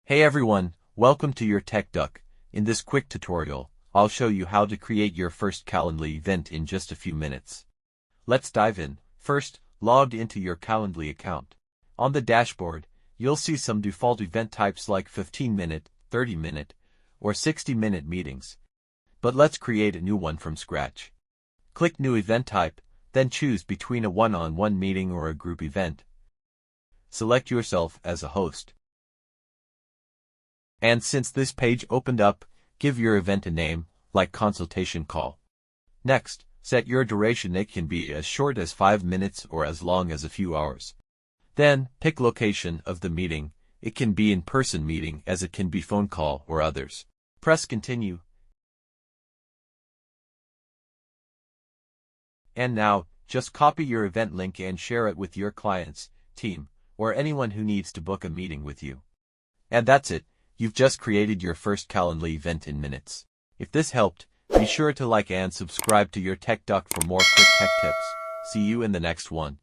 Hey everyone, welcome to urtechduck. In this quick tutorial, I'll show you how to create your first Calendly event in just a few minutes. Let's dive in. First, log into your Calendly account. On the dashboard, you'll see some default event types like 15-minute, 30-minute, or 60-minute meetings. But let's create a new one from scratch. Click New Event Type, then choose between a one-on-one meeting or a group event. Select yourself as a host. And since this page opened up, give your event a name, like consultation call. Next, set your duration. It can be as short as 5 minutes or as long as a few hours. Then, pick location of the meeting. It can be in-person meeting as it can be phone call or others. Press continue. And now, just copy your event link and share it with your clients, team, or anyone who needs to book a meeting with you. And that's it. You've just created your first Calendly event in minutes. If this helped, be sure to like and subscribe to urtechduck for more quick tech tips. See you in the next one.